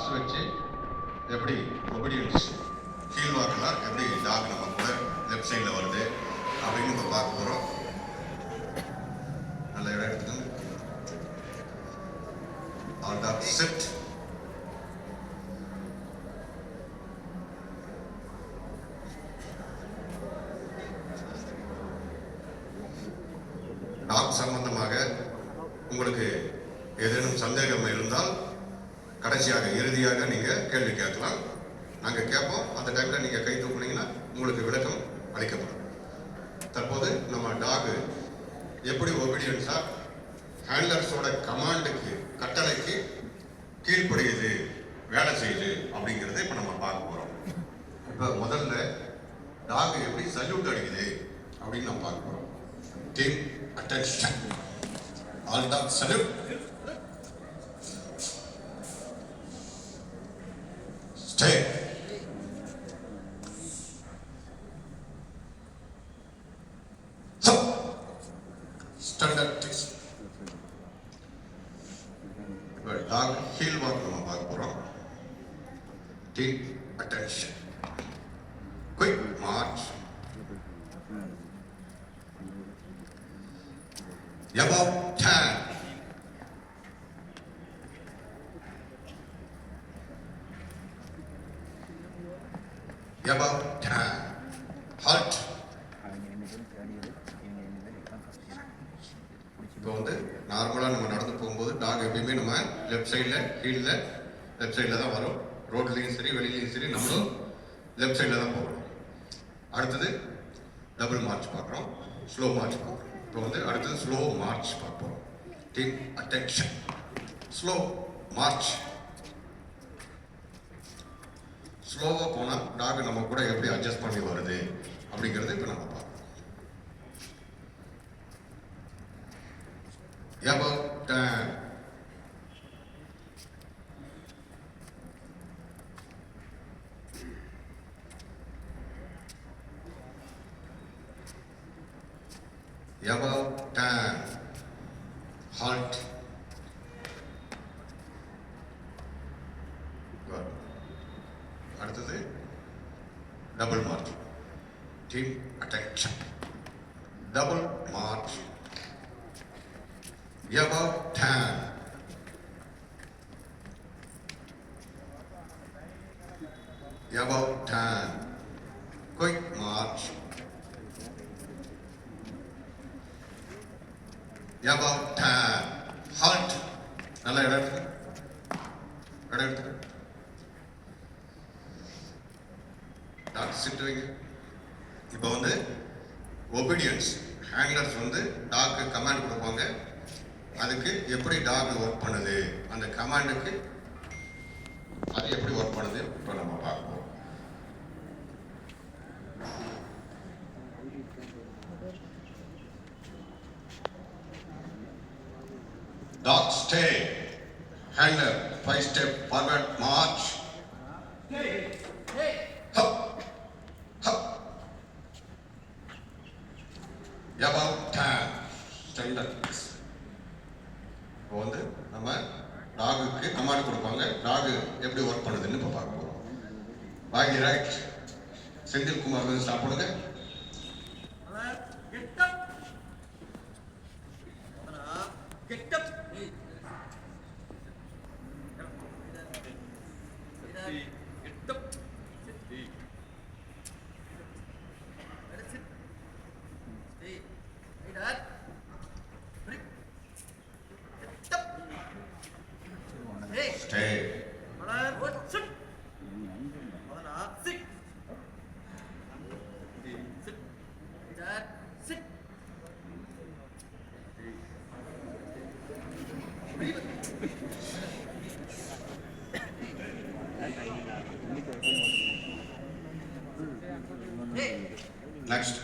Tax வச்சு எப்படி obedience heel வாக்கெல்லாம் எப்படி டாக் நம்ம கூட லெஃப்ட் சைடில் வருது அப்படின்னு இப்போ பார்க்க போகிறோம். நல்ல இடம் எடுத்துக்கோங்க. All talk chit. டாக் சம்பந்தமாக உங்களுக்கு ஏதேனும் சந்தேகம் இருந்தால் கடைசியாக இறுதியாக நீங்கள் கேள்வி கேட்கலாம். நாங்கள் கேட்போம். அந்த டைமில் நீங்கள் கை தூக்குனீங்கன்னா உங்களுக்கு விளக்கம் அளிக்கப்படும். தற்போது நம்ம டாகு எப்படி ஒபீடியன்ஸாக ஹேண்ட்லர்ஸோட கமாண்டுக்கு கட்டளைக்கு கீழ்ப்படுகிறது, வேலை செய்யுது அப்படிங்கிறத இப்போ நம்ம பார்க்க போகிறோம். இப்போ முதல்ல டாகு எப்படி சல்யூட் அடிக்குது அப்படின்னு நம்ம பார்க்க போகிறோம். Team attention. All dog salute. Stay. Standard text. இப்போ டாக் ஹீல் வாக் நம்ம பார்க்க போகிறோம். Deep attention. Quick march. Above 10. Above 10. Halt. இப்போ வந்து நார்மலாக நம்ம நடந்து போகும்போது டாக் எப்பயுமே நம்ம லெஃப்ட் சைடில் ஹீலில் லெஃப்ட் சைடில் தான் வரும். ரோட்லேயும் சரி வெளியிலையும் சரி நம்மளும் லெஃப்ட் சைடில் தான் போகணும். அடுத்தது டபுள் மார்ச் பார்க்குறோம், ஸ்லோ மார்ச் பார்க்குறோம். இப்போ வந்து அடுத்தது ஸ்லோ மார்ச் பார்ப்போம். Team attention. Slow March. ஸ்லோவாக போனால் டாக் நம்ம கூட எப்படி அட்ஜஸ்ட் பண்ணி வருது அப்படிங்கிறது இப்போ நம்ம பார்ப்போம். Above 10. Above 10. Halt. Good. அடுத்தது double March. Team attention. Double March. Above 10. Above 10. Quick march. Above 10. Halt. நல்லா இடம் எடுத்துக்க. டாக் சிட் வைங்க. இப்போ வந்து ஒபீடியன்ஸ் ஹேண்ட்லர்ஸ் வந்து டாக்கு கமாண்ட் கொடுப்பாங்க. அதுக்கு எப்படி டாக் ஒர்க் பண்ணுது, அந்த கமாண்டுக்கு அது எப்படி ஒர்க் பண்ணுது இப்போ நம்ம பார்ப்போம். Dog stay. Handler 5 step forward march. Stay. Hey. Hup. Hup. Above 10. Standard. இப்போ வந்து நம்ம டாகுக்கு கமாண்ட் கொடுப்பாங்க. டாகு எப்படி ஒர்க் பண்ணுதுன்னு இப்போ பார்க்க போகிறோம். பாகி ரைட். செந்தில் குமார் வந்து ஸ்டார்ட் பண்ணுங்க. Stay. Sit. Sit. Next.